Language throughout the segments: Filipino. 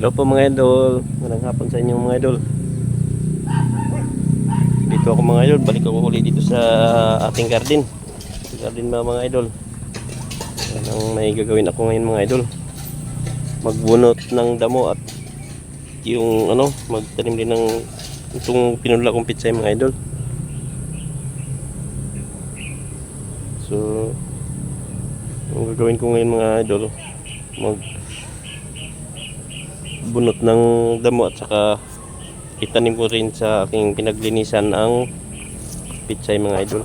Hello po mga idol, magandang hapon sa inyo mga idol. Dito ako mga idol, balik ako ulit dito sa ating garden mga idol. Yan ang may gagawin ako ngayon mga idol. Magbunot ng damo at yung magtanim din ng itong pinula kong pitsay mga idol. So ang gagawin ko ngayon mga idol, bunot ng damo at saka itanim ko rin sa aking pinaglinisan ang pitsay mga idol.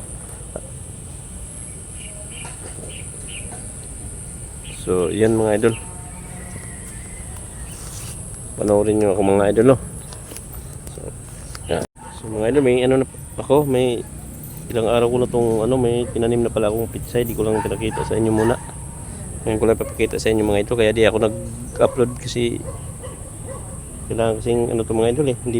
So yan mga idol, panoorin nyo ako mga idol So, yan. So mga idol, may may ilang araw ko na tong may tinanim na pala akong pitsay. Di ko lang pinakita sa inyo muna. Ngayon ko lang papakita sa inyo mga idol, kaya di ako nag-upload kasi kailangan kasing to mga idol hindi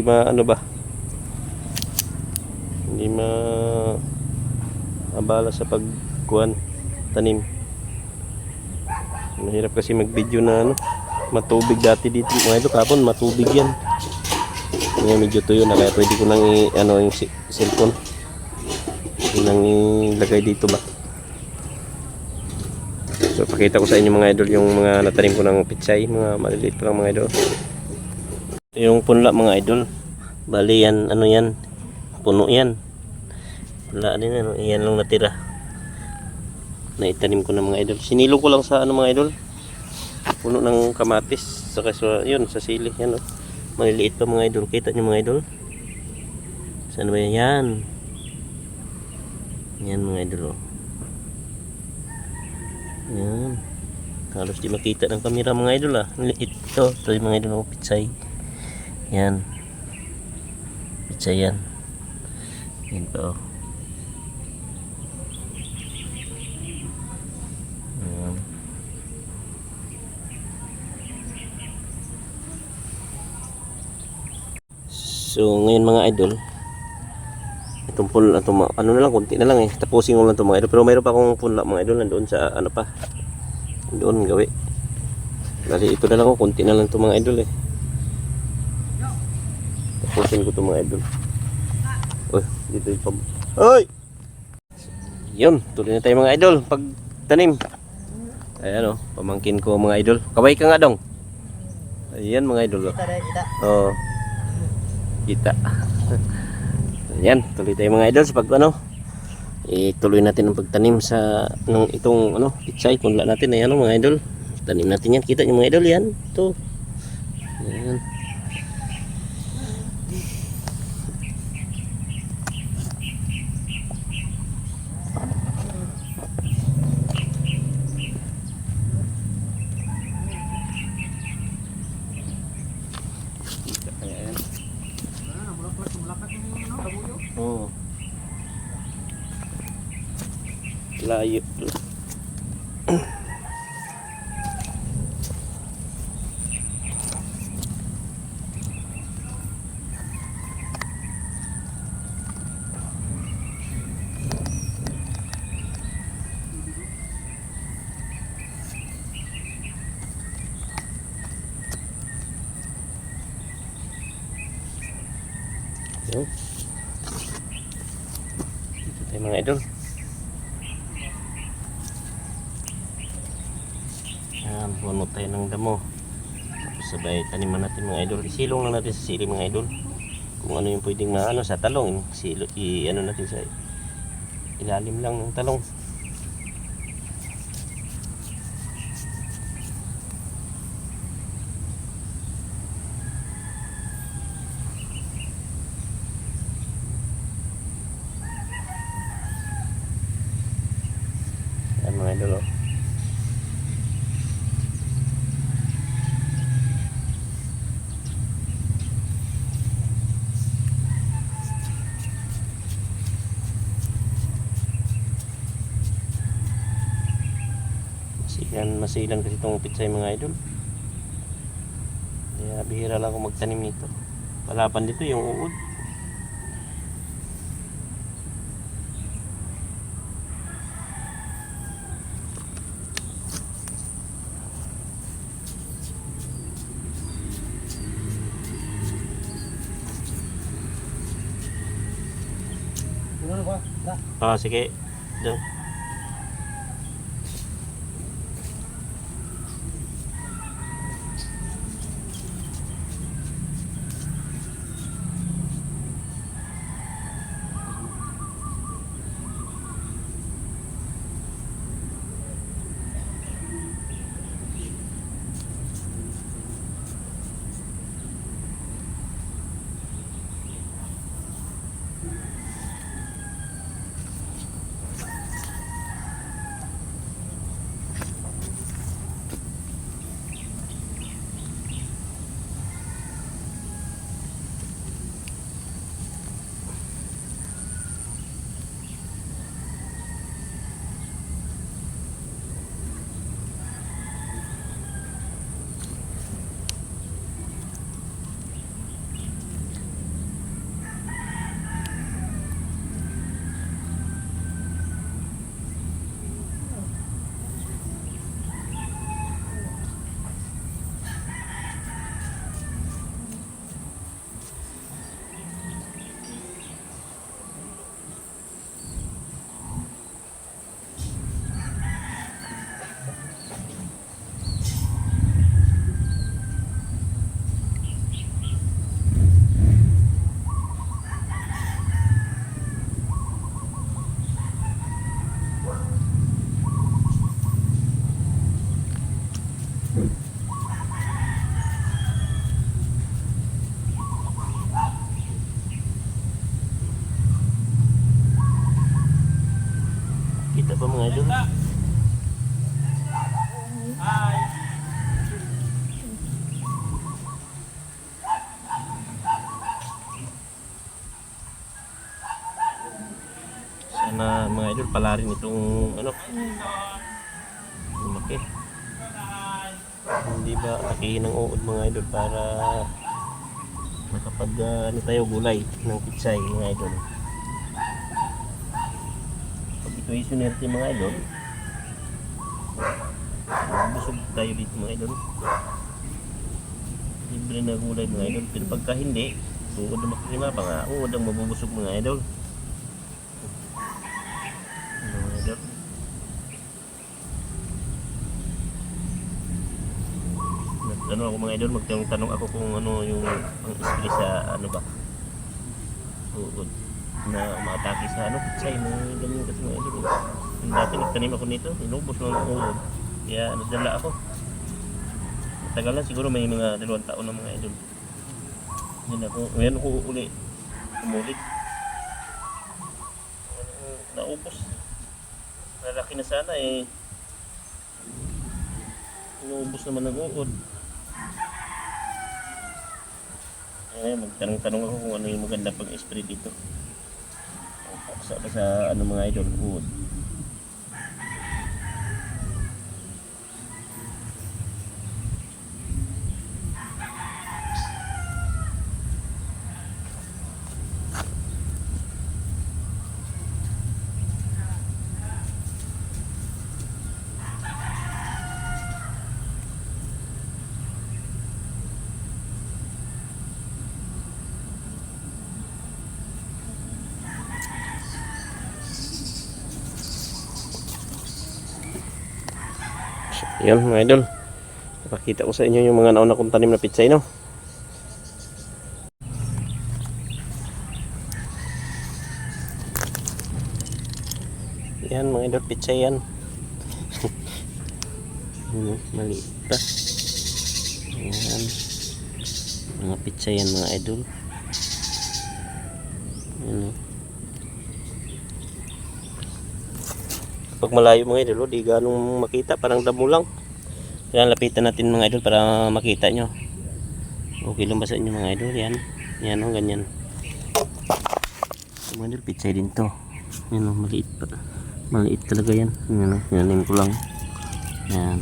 abala sa pagkuhan tanim. Mahirap kasi mag video na matubig dati dito mga idol. Kapon matubig yan, ngayon medyo tuyo na, kaya pwede ko nang yung cellphone nang ilagay dito ba. So pakita ko sa inyo mga idol yung mga natanim ko ng pitsay, mga maliliit pa lang mga idol. Yung punla mga idol, bali yan yan, puno yan, punla din yan lang natira na itanim ko na mga idol. Sinilo ko lang sa mga idol, puno ng kamatis saka yun sa sili yan maliliit pa mga idol. Kita nyo mga idol, saan ba yan? Yan mga idol yan, halos di makita ng kamera mga idol ito yung mga idol pitsay. Yan, pizza yan. Yan po. Yan. So ngayon mga idol, itong punla na lang, konti na lang tapusin ko lang itong mga idol. Pero mayroon pa akong punla mga idol, nandoon sa doon gawi. Bali ito na lang konti na lang itong mga idol tapusin ko itong mga idol. Dito yung yun, tuloy na tayo mga idol pagtanim. Ayan pamangkin ko mga idol. Kaway ka nga dong. Ayan mga idol kita. Ayan, tuloy tayo mga idol sa ituloy natin ang pagtanim sa itong pitsay, punla natin. Ayan mga idol, tanim natin yan. Kita nyo mga idol yan, ito. Ayan. Layo ito tayo mga idol. Bunot tayo ng damo, tapos sabay taniman natin mga idol. Isilong lang natin sa sili mga idol, kung ano yung pwedeng sa talong. Natin sa ilalim lang ng talong. Yan mga idol masilan kasi itong pitsay mga idol, kaya bihira lang ako magtanim nito. Palaban dito yung uod. Sige. Doon. Kita ba mga idol? Sana mga idol palarin itong ano. Lumaki. Hindi ba lakihin ng uod mga idol para makapag ano tayo gulay ng pitsay mga idol. Ito yung sunerte mga idol. Busog tayo dito mga idol. Libre na gulay mga idol. Pero pagka hindi, uod na makikima pa nga. Uod ang mabubusog mga idol. Mga idol. Ano ako mga idol, magtanong ako kung ano yung pang-spray sa ano ba. Uod na umatake sa ano, pitsay, mga ganyan kasi mga idol. Yung dati nagtanim ako nito, inubos lang ng uod. Kaya nadala ako. Matagal na, siguro may mga 2 taon na mga idol. Ngayon ako uli umulit. Naubos. Lalaki na sana eh. Inuubos naman ng uod. Ngayon magtanong-tanong ako kung ano yung maganda pang spray dito. Sa ano mga idol, uod. Yan mga idol, napakita ko sa inyo yung mga nauna kong tanim na pitsay, no? Yan mga idol, pitsay yan. Maliit pa. Yan mga pitsay yan mga idol. Yan. Pag malayo mga idol, di ganong makita, parang damo lang. Kaya lapitan natin mga idol para makita nyo. Okay lang ba sa inyo mga idol? Yan o, ganyan. Mga idol, pitsay din to. Yan o, maliit pa. Maliit talaga yan. Yan o, yanin ko lang. Yan.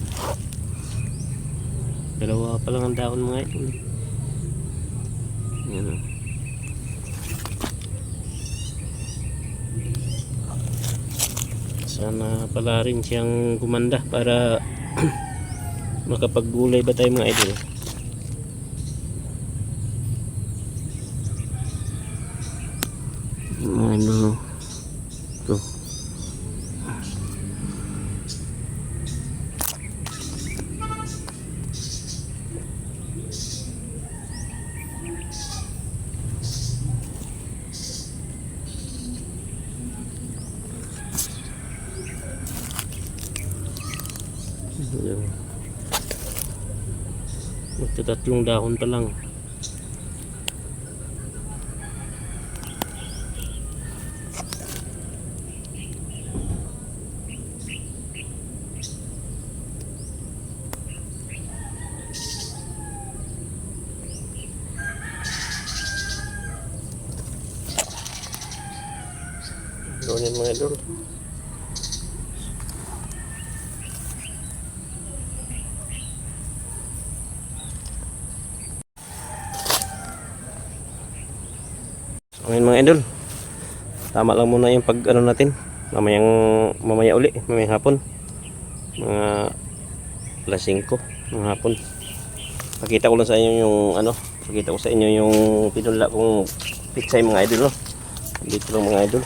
Dalawa pa lang ang dahon mga idol. Yan o. Sana pala rin siyang gumanda para makapaggulay ba tayo mga idol. Ano, Ito. Ayan. Magtatatlong dahon pa lang. Doon yan mga idol. So ngayon mga idol, tama lang muna yung pag ano natin. Mamaya uli, mamayang hapon. Mga alas 5 ng hapon. Pakita ko lang sa inyo yung ano, pakita ko sa inyo yung pinula kong pitsay mga idol, no. Dito lang mga idol.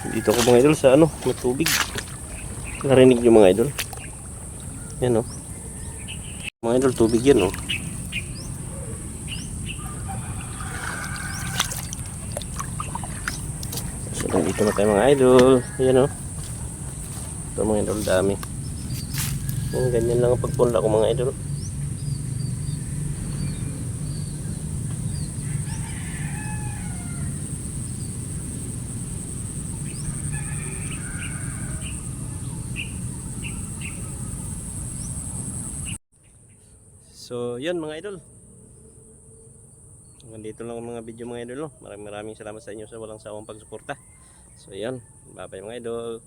Dito ako mga idol sa ano, may tubig. Narinig yung mga idol. Yan, no. Mga idol, tubig yan, no. So dito na tayo mga idol. Yan, no. Ito mga idol, dami. Ganyan lang ang pagpunla ko mga idol. So yun mga idol, hanggang dito lang ang mga video mga idol, no? Maraming salamat sa inyo sa walang sawang pagsuporta. So yun, bye bye mga idol.